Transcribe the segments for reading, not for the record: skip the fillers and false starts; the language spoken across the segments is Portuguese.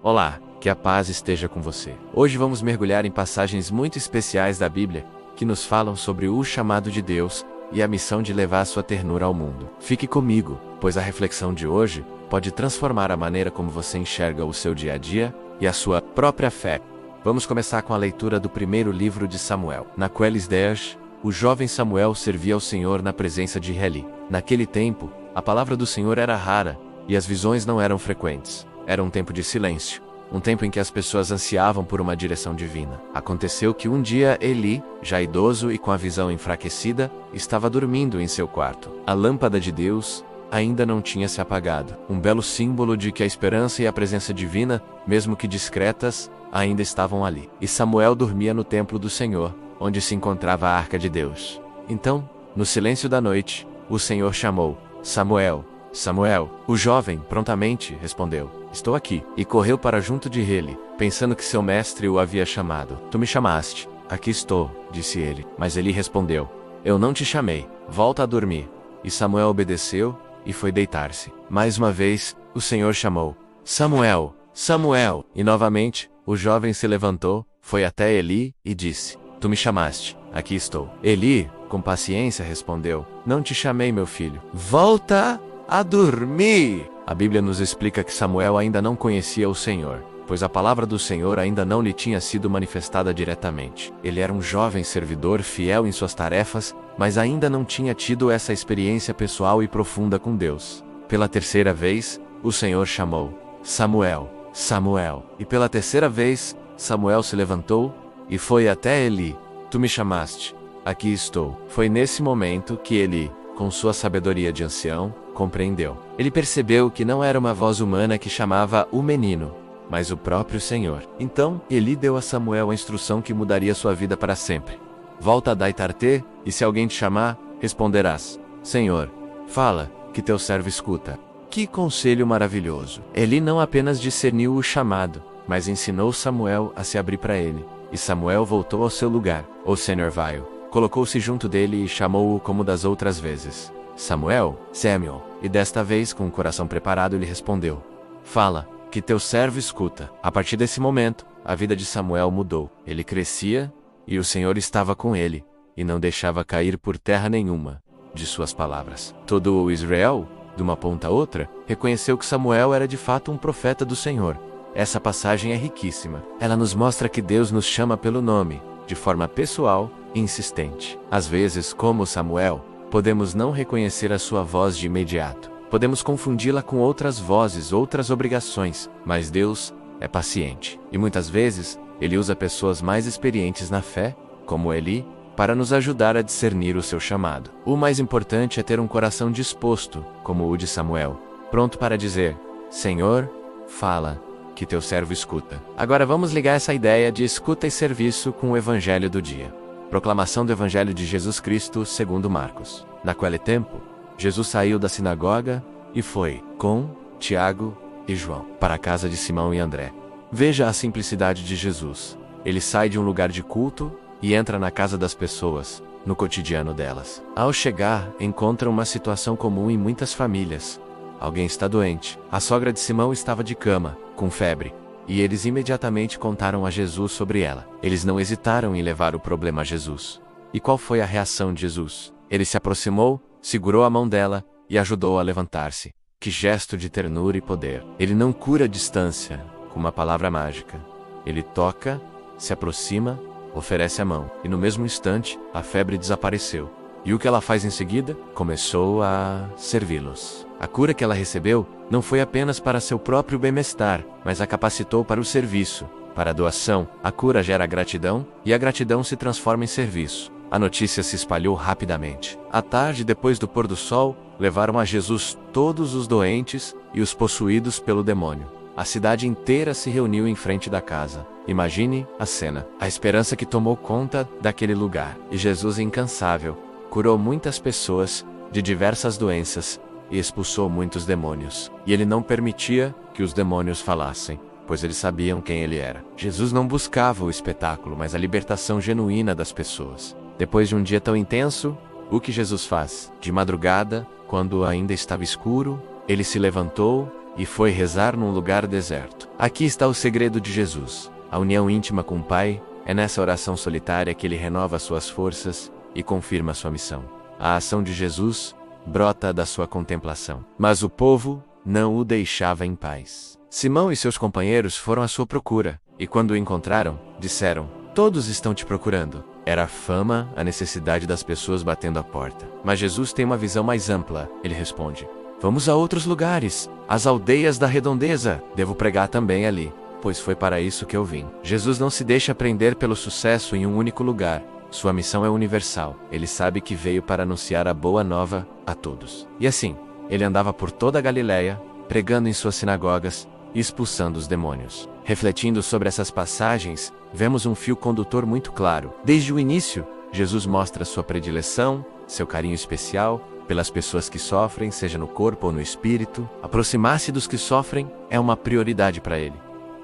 Olá, que a paz esteja com você. Hoje vamos mergulhar em passagens muito especiais da Bíblia, que nos falam sobre o chamado de Deus e a missão de levar sua ternura ao mundo. Fique comigo, pois a reflexão de hoje pode transformar a maneira como você enxerga o seu dia a dia e a sua própria fé. Vamos começar com a leitura do primeiro livro de Samuel. Naqueles dias, o jovem Samuel servia ao Senhor na presença de Eli. Naquele tempo, a palavra do Senhor era rara e as visões não eram frequentes. Era um tempo de silêncio, um tempo em que as pessoas ansiavam por uma direção divina. Aconteceu que um dia Eli, já idoso e com a visão enfraquecida, estava dormindo em seu quarto. A lâmpada de Deus ainda não tinha se apagado, um belo símbolo de que a esperança e a presença divina, mesmo que discretas, ainda estavam ali. E Samuel dormia no templo do Senhor, onde se encontrava a arca de Deus. Então, no silêncio da noite, o Senhor chamou: Samuel, Samuel. O jovem prontamente respondeu: Estou aqui. E correu para junto de Eli, pensando que seu mestre o havia chamado. Tu me chamaste. Aqui estou, disse ele. Mas Eli respondeu: Eu não te chamei. Volta a dormir. E Samuel obedeceu e foi deitar-se. Mais uma vez, o Senhor chamou: Samuel, Samuel. E novamente, o jovem se levantou, foi até Eli e disse: Tu me chamaste. Aqui estou. Eli, com paciência, respondeu: Não te chamei, meu filho. Volta a dormir. A Bíblia nos explica que Samuel ainda não conhecia o Senhor, pois a palavra do Senhor ainda não lhe tinha sido manifestada diretamente. Ele era um jovem servidor fiel em suas tarefas, mas ainda não tinha tido essa experiência pessoal e profunda com Deus. Pela terceira vez, o Senhor chamou: Samuel, Samuel. E pela terceira vez, Samuel se levantou e foi até Eli. Tu me chamaste. Aqui estou. Foi nesse momento que Eli, com sua sabedoria de ancião, compreendeu. Ele percebeu que não era uma voz humana que chamava o menino, mas o próprio Senhor. Então, Eli deu a Samuel a instrução que mudaria sua vida para sempre. Volta a deitar-te, e se alguém te chamar, responderás: Senhor, fala, que teu servo escuta. Que conselho maravilhoso! Eli não apenas discerniu o chamado, mas ensinou Samuel a se abrir para ele. E Samuel voltou ao seu lugar. O Senhor veio, colocou-se junto dele e chamou-o como das outras vezes: Samuel, Samuel. E desta vez, com o coração preparado, ele respondeu: Fala, que teu servo escuta. A partir desse momento, a vida de Samuel mudou. Ele crescia, e o Senhor estava com ele, e não deixava cair por terra nenhuma de suas palavras. Todo o Israel, de uma ponta a outra, reconheceu que Samuel era de fato um profeta do Senhor. Essa passagem é riquíssima. Ela nos mostra que Deus nos chama pelo nome, de forma pessoal e insistente. Às vezes, como Samuel, podemos não reconhecer a sua voz de imediato. Podemos confundi-la com outras vozes, outras obrigações, mas Deus é paciente. E muitas vezes, Ele usa pessoas mais experientes na fé, como Eli, para nos ajudar a discernir o seu chamado. O mais importante é ter um coração disposto, como o de Samuel, pronto para dizer: Senhor, fala, que teu servo escuta. Agora vamos ligar essa ideia de escuta e serviço com o Evangelho do dia. Proclamação do Evangelho de Jesus Cristo segundo Marcos. Naquele tempo, Jesus saiu da sinagoga e foi, com Tiago e João, para a casa de Simão e André. Veja a simplicidade de Jesus. Ele sai de um lugar de culto e entra na casa das pessoas, no cotidiano delas. Ao chegar, encontra uma situação comum em muitas famílias. Alguém está doente. A sogra de Simão estava de cama, com febre, e eles imediatamente contaram a Jesus sobre ela. Eles não hesitaram em levar o problema a Jesus. E qual foi a reação de Jesus? Ele se aproximou, segurou a mão dela e ajudou a levantar-se. Que gesto de ternura e poder! Ele não cura a distância com uma palavra mágica. Ele toca, se aproxima, oferece a mão, e no mesmo instante, a febre desapareceu. E o que ela faz em seguida? Começou a servi-los. A cura que ela recebeu não foi apenas para seu próprio bem-estar, mas a capacitou para o serviço, para a doação. A cura gera gratidão, e a gratidão se transforma em serviço. A notícia se espalhou rapidamente. À tarde, depois do pôr do sol, levaram a Jesus todos os doentes e os possuídos pelo demônio. A cidade inteira se reuniu em frente da casa. Imagine a cena. A esperança que tomou conta daquele lugar. E Jesus, incansável, curou muitas pessoas de diversas doenças e expulsou muitos demônios. E ele não permitia que os demônios falassem, pois eles sabiam quem ele era. Jesus não buscava o espetáculo, mas a libertação genuína das pessoas. Depois de um dia tão intenso, o que Jesus faz? De madrugada, quando ainda estava escuro, ele se levantou e foi rezar num lugar deserto. Aqui está o segredo de Jesus. A união íntima com o Pai é nessa oração solitária que ele renova suas forças e confirma sua missão. A ação de Jesus brota da sua contemplação. Mas o povo não o deixava em paz. Simão e seus companheiros foram à sua procura, e quando o encontraram, disseram: "Todos estão te procurando." Era a fama, a necessidade das pessoas batendo à porta. Mas Jesus tem uma visão mais ampla. Ele responde: "Vamos a outros lugares, às aldeias da redondeza. Devo pregar também ali, pois foi para isso que eu vim." Jesus não se deixa prender pelo sucesso em um único lugar. Sua missão é universal. Ele sabe que veio para anunciar a boa nova a todos. E assim, ele andava por toda a Galileia, pregando em suas sinagogas e expulsando os demônios. Refletindo sobre essas passagens, vemos um fio condutor muito claro. Desde o início, Jesus mostra sua predileção, seu carinho especial pelas pessoas que sofrem, seja no corpo ou no espírito. Aproximar-se dos que sofrem é uma prioridade para ele.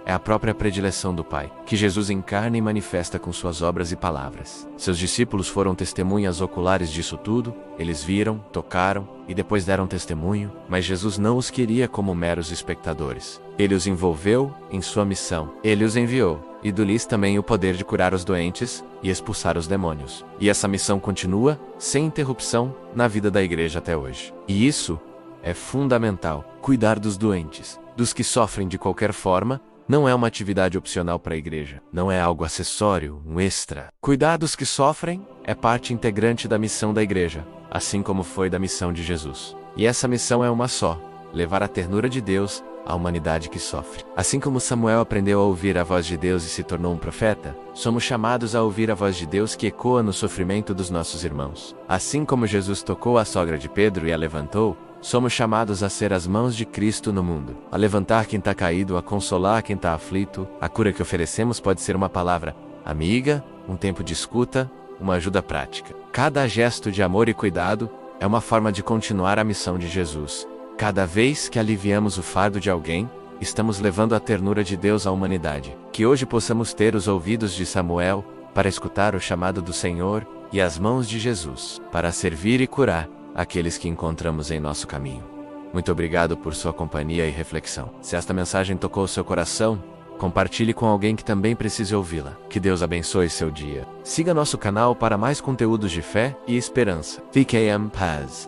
É a própria predileção do Pai, que Jesus encarna e manifesta com suas obras e palavras. Seus discípulos foram testemunhas oculares disso tudo. Eles viram, tocaram e depois deram testemunho, mas Jesus não os queria como meros espectadores. Ele os envolveu em sua missão. Ele os enviou e deu-lhes também o poder de curar os doentes e expulsar os demônios. E essa missão continua, sem interrupção, na vida da igreja até hoje. E isso é fundamental. Cuidar dos doentes, dos que sofrem de qualquer forma, não é uma atividade opcional para a igreja. Não é algo acessório, um extra. Cuidar dos que sofrem é parte integrante da missão da igreja, assim como foi da missão de Jesus. E essa missão é uma só: levar a ternura de Deus à humanidade que sofre. Assim como Samuel aprendeu a ouvir a voz de Deus e se tornou um profeta, somos chamados a ouvir a voz de Deus que ecoa no sofrimento dos nossos irmãos. Assim como Jesus tocou a sogra de Pedro e a levantou, somos chamados a ser as mãos de Cristo no mundo, a levantar quem está caído, a consolar quem está aflito. A cura que oferecemos pode ser uma palavra amiga, um tempo de escuta, uma ajuda prática. Cada gesto de amor e cuidado é uma forma de continuar a missão de Jesus. Cada vez que aliviamos o fardo de alguém, estamos levando a ternura de Deus à humanidade. Que hoje possamos ter os ouvidos de Samuel para escutar o chamado do Senhor e as mãos de Jesus para servir e curar aqueles que encontramos em nosso caminho. Muito obrigado por sua companhia e reflexão. Se esta mensagem tocou o seu coração, compartilhe com alguém que também precise ouvi-la. Que Deus abençoe seu dia. Siga nosso canal para mais conteúdos de fé e esperança. Fique em paz.